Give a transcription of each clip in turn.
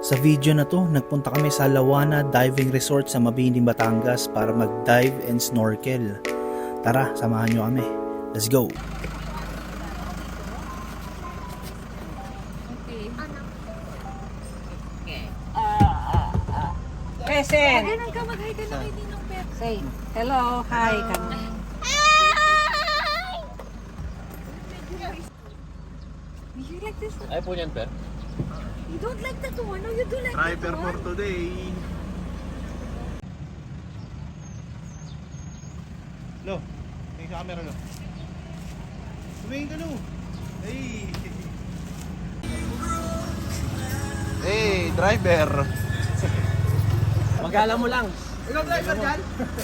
Sa video na to, nagpunta kami sa Lawana Diving Resort sa Mabini, Batangas para mag-dive and snorkel. Tara, samahan nyo kami. Let's go! Present! Ganun ka, mag-hi ka na kay Ninong Pep. Say, hello, hi ka na. You like this one? Ay po yan, Per. You don't like that one? No, you do like Driver that for one? today. Lo, tingin sa camera lo. Tumingin ka lo. Hey. Hey, driver. Magala mo lang. Ikaw driver dyan?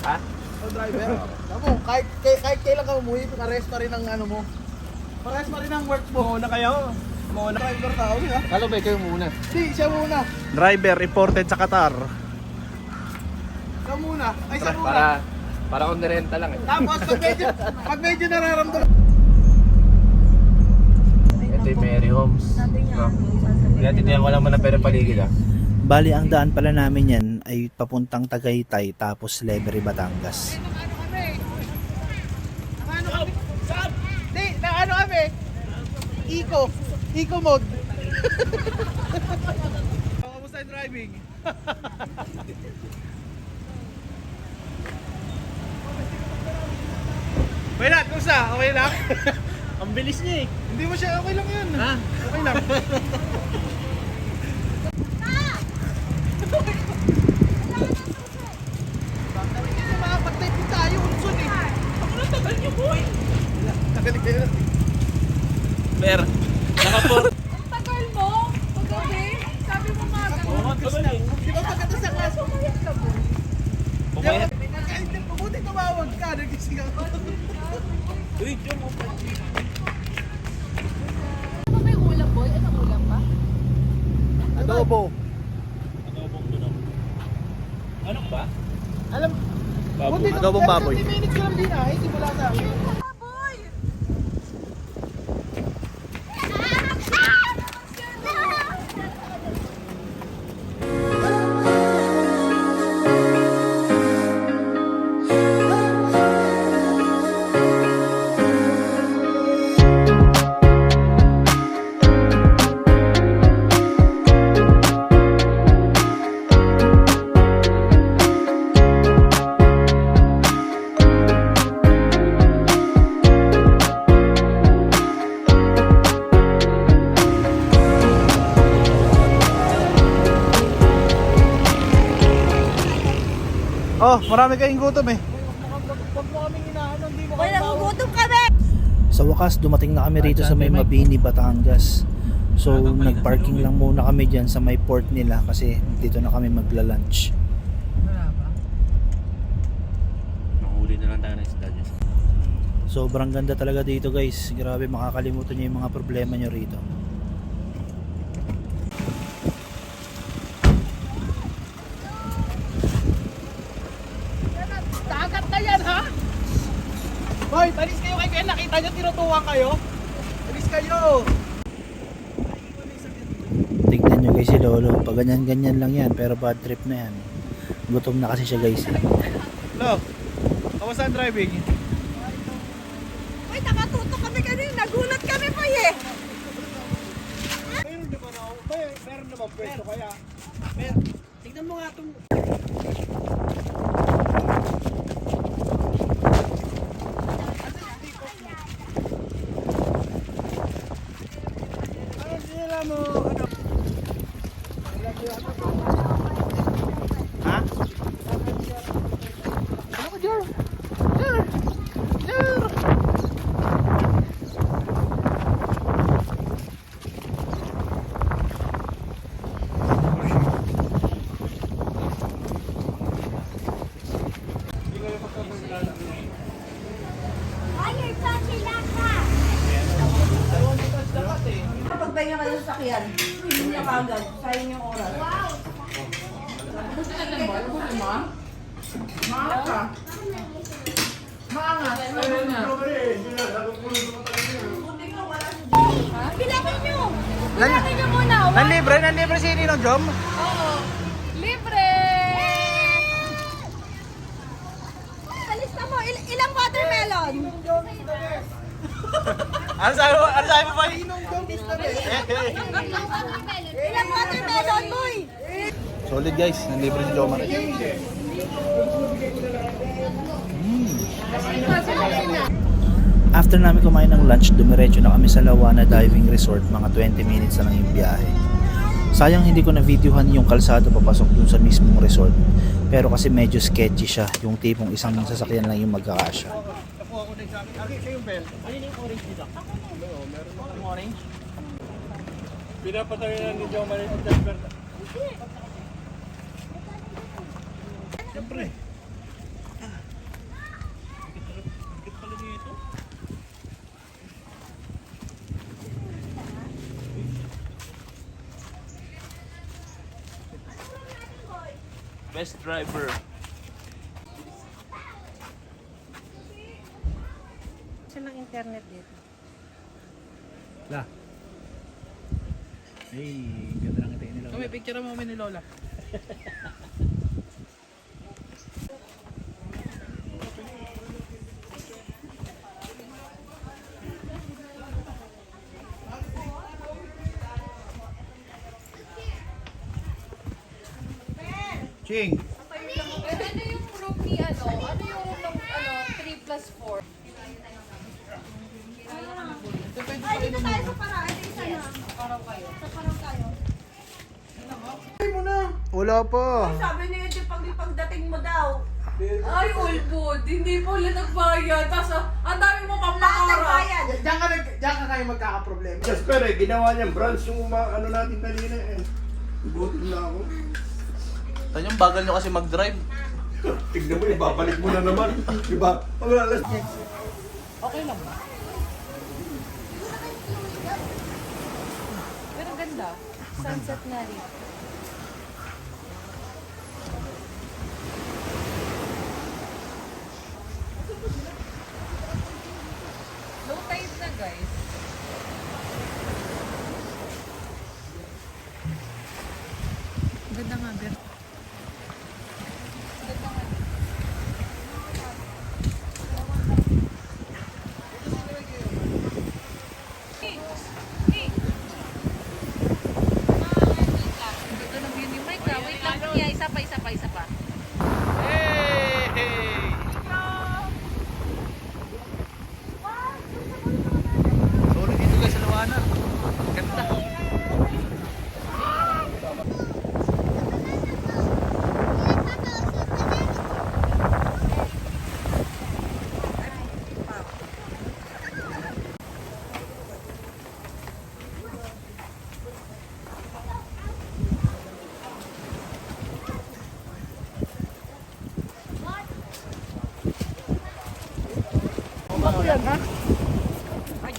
Ha? Ikaw driver? Tamo, kahit kailan ka umuwi, pares pa rin ang ano mo. Pares pa rin ang work mo. Mauna kayo. Mauna. Driver tao, di ba? Kalo ba kayo muna? Si, siya muna. Driver reported sa Qatar. Siya muna. Ay, siya muna. Para on the renta lang eh. Tapos pag medyo nararamdaman. Ito yung Mary Homes. No? Kaya titiyan ko lang muna pero paligid ah. Bali, ang daan pala namin yan ay papuntang Tagaytay tapos Lebery, Batangas. Ano kami? Eco mode. Kamusta yung driving? Wait lang, kumusta? Okay lang? Ang bilis niya eh. Hindi mo siya, okay lang yun. Ha? Okay lang. Makapag-type din tayo, unsun eh. Ako na tagal niyo, boy. Tagalig kayo na. Per, nakapor. Ang tagal mo! Paggabi! Sabi mo nga Di ba pagkata sa kaso? Pumayat. Mabuti tumawag ka, nagising ako. Uy, Diyan mo. Ano may ulam, boy? Anong ulam pa? Adobo. Ano ba? Alam, Baboy. buti Adobong baboy. 30 minutes ko lang din ay, simula sa akin. Boy! Oh, marami kayong gutom eh. Wag mo kaming inaano, hindi mo Boy, nagugutom kami! Sa wakas, dumating na kami rito sa may Mabini, Batangas. So, nag-parking lang muna kami dyan sa may port nila kasi dito na kami magla-lunch. Mahuli na lang tayo ng isda dyan. Sobrang ganda talaga dito guys. Grabe, makakalimutan nyo yung mga problema nyo rito. Dagat na yan, ha? Boy, talis kayo kay Ken. Nakita nyo, tinutuwang kayo. Talis kayo. Tignan nyo guys si Lolo. Pag ganyan-ganyan lang yan, pero bad trip na yan. Gutom na kasi siya guys. Lo, kamusta ang driving? Boy, nakatutok kami kanina. Nagulat kami pa eh! Meron naman ako. Meron naman pwesto kaya. Tignan mo nga itong... Ano sila mo? Ano? Ha? Ano ka, Jer? Jer! Jer! Pagpahinga ka ng sasakyan. Hindi niya kagad. Sayang yung oras. Wow! Maangat ka. Maangat. Bilangan nyo! Bilangin niyo muna. Nanlibre si Ninong Jom? Oo. Libre! Alista mo, ilang watermelon? Ano sabi mo ba? Ilang watermelon, boy? Solid guys, nanlibre si Jomar. After namin kumain ng lunch, dumiretso na kami sa Lawana Diving Resort. Mga 20 minutes na lang yung biyahe. Sayang hindi ko na videohan yung kalsada papasok dun sa mismong resort. Pero kasi medyo sketchy siya. Yung tipong isang sasakyan lang yung magkakasya. Pinapatayo na ni Jomar yung driver. Siyempre. Best driver. Siya ng internet dito. La. Hey, ganda ng itain nila. Kami, picture mo kami ni Lola. Ching! Ano yung group ni ano? Ano yung 3+4? Ay, dito tayo sa paraan. Ito isa na. Sa parang tayo. Wala pa. Sabi niya yung pagdating mo daw. Ay, all food. Hindi po ulit nagbayad. Tapos, ang dami mo pang Lahat pangarap. nagbayad. Diyan ka kayo magkakaproblema. Yes, pero ginawa niyang branch yung ano natin kanina eh. Gutom na ako. Tanyong bagal nyo kasi mag-drive. Tignan mo, ibabalik mo na naman. Diba? Paglalas. Okay lang ba? Pero ganda. Sunset na rin. Low tide na, guys. Ganda nga, Ber. Ganda ng view ni Mike, ah. Wait lang, Kuya. Isa pa. Solid dito guys sa Lawana. Ganda.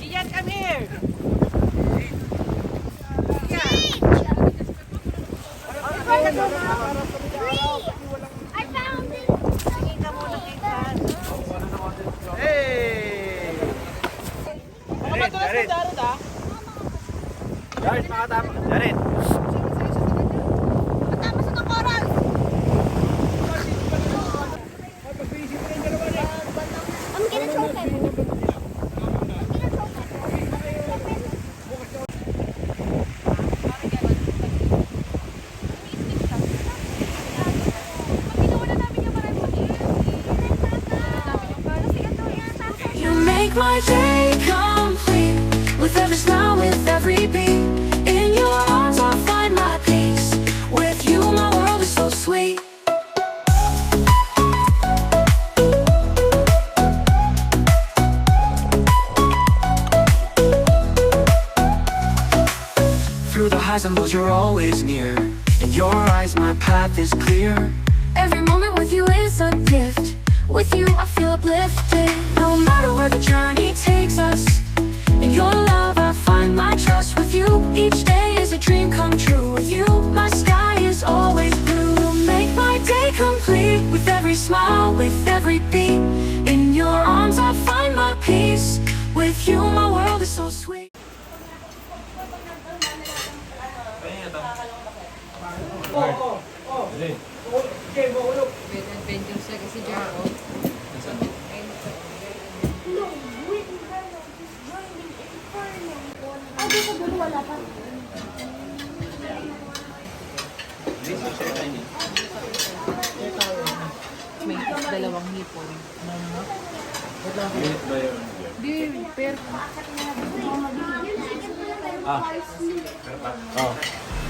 Gian, come here! Hey! Jared! Jared, makatama. Jared! Matapos ito, Coral. I'm gonna choke him. You make my day complete with every smile, with every beat. In your arms, I find my peace. With you, my world is so sweet. Through the highs and lows, you're always near. In your eyes, my path is clear. Every moment with you is a gift. With you, I feel uplifted. No matter where the journey takes us, in your love, I find my trust. With you, each day is a dream come true. With you, my sky is always blue. Make my day complete with every smile, with every beat. In your arms, I find my peace. With you, my world is so sweet. Bed adventure siya kasi Jaro. May dalawang hipon. Di, pero Oh.